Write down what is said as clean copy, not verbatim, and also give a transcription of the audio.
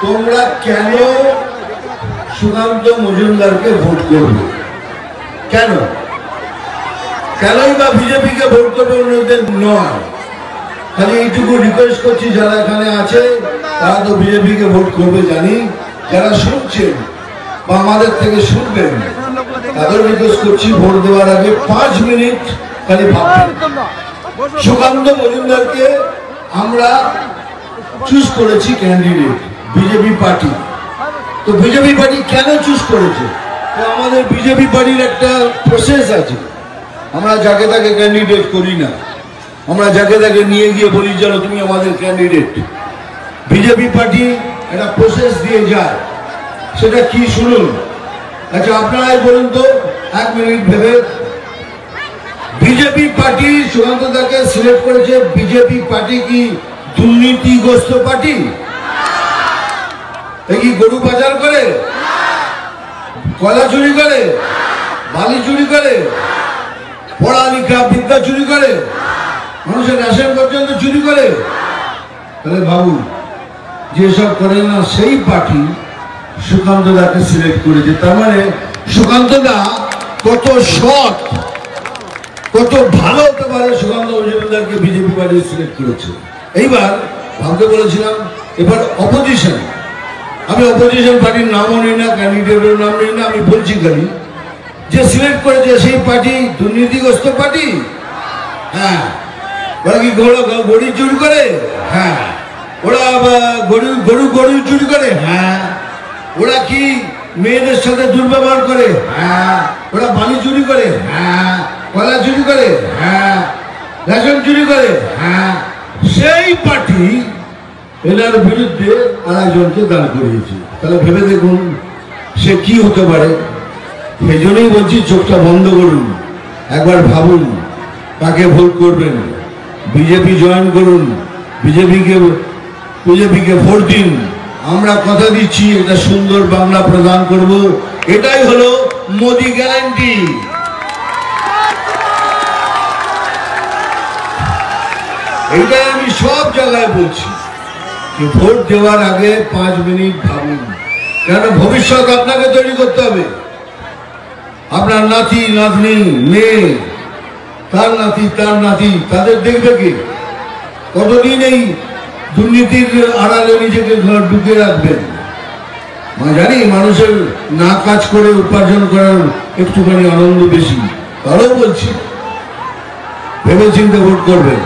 তোমরা কেন সুকান্ত মজুমদারকে ভোট করবে? কেন কেনই বা বিজেপিকে ভোট করবে অন্যদের নয়? খালি এইটুকু রিকোয়েস্ট করছি, যারা এখানে আছে তারা তো বিজেপিকে ভোট করবে জানি, যারা শুনছেন বা আমাদের থেকে শুনবেন তাদের রিকোয়েস্ট করছি, ভোট দেওয়ার আগে 5 মিনিট খালি ভাববেন। সুকান্ত মজুমদারকে আমরা চুজ করেছি ক্যান্ডিডেট, বিজেপি পার্টি। তো বিজেপি পার্টি কেন চুজ করেছে? তো আমাদের বিজেপি পার্টির একটা প্রসেস আছে। আমরা যাকে তাকে ক্যান্ডিডেট করি না, আমরা যাকে তাকে নিয়ে গিয়ে বলি চলো তুমি আমাদের ক্যান্ডিডেট। বিজেপি পার্টি একটা প্রসেস দিয়ে যায়, সেটা কি শুনুন। আচ্ছা আপনারাই বলুন তো 1 মিনিট ভেবে, বিজেপি পার্টি সুকান্ত দাকে সিলেক্ট করেছে, বিজেপি পার্টি কি দুর্নীতিগ্রস্ত পার্টি? কি গরু পাচার করে, কয়লা চুরি করে, বালি চুরি করে, পড়ালেখা বিদ্যা চুরি করে, মানুষের রেশন পর্যন্ত চুরি করে? তাহলে ভাবুন, যেসব করে না সেই পার্টি সুকান্ত দাকে সিলেক্ট করেছে। তার মানে সুকান্ত দা কত সৎ, কত ভালো হতে পারে, সুকান্ত মজুমদারকে বিজেপি পার্টি সিলেক্ট করেছে। এইবার ভাবতে বলেছিলাম এবার অপোজিশন, আমি অপোজিশন পার্টির নামও নিই না, ক্যান্ডিডেটের নাম নিই না, আমি বলছি খালি যে সিলেক্ট করেছে সেই পার্টি দুর্নীতিগ্রস্ত পার্টি। হ্যাঁ, ওরা কি গরু চুরি করে? হ্যাঁ। ওরা গরু চুরি করে? হ্যাঁ। ওরা কি মেয়েদের সাথে দুর্ব্যবহার করে? হ্যাঁ। ওরা বালি চুরি করে? হ্যাঁ। কয়লা চুরি করে? হ্যাঁ। রেশন চুরি করে? হ্যাঁ। সেই পার্টি এনার বিরুদ্ধে আরেকজনকে দাঁড় করিয়েছে। তাহলে ভেবে দেখুন সে কি হতে পারে। সেই জন্যই বলছি চোখটা বন্ধ করুন, একবার ভাবুন কাকে ভোট করবেন। বিজেপি জয়েন করুন, বিজেপিকে ভোট দিন। আমরা কথা দিচ্ছি একটা সুন্দর বাংলা প্রদান করব, এটাই হলো মোদি গ্যারান্টি। এইটাই আমি সব জায়গায় বলছি যে ভোট দেওয়ার আগে 5 মিনিট ভাবুন, কেন ভবিষ্যৎ আপনাকে তৈরি করতে হবে। আপনার নাতি নাতনি, মেয়ে, তার নাতি তার নাতি, তাদের দেখবে কি? কতদিন এই দুর্নীতির আড়ালে নিজেকে ঢুকে রাখবেন? জানি মানুষের না কাজ করে উপার্জন করার একটুখানি আনন্দ বেশি, তারও বলছি ভেবে চিন্তে ভোট করবেন।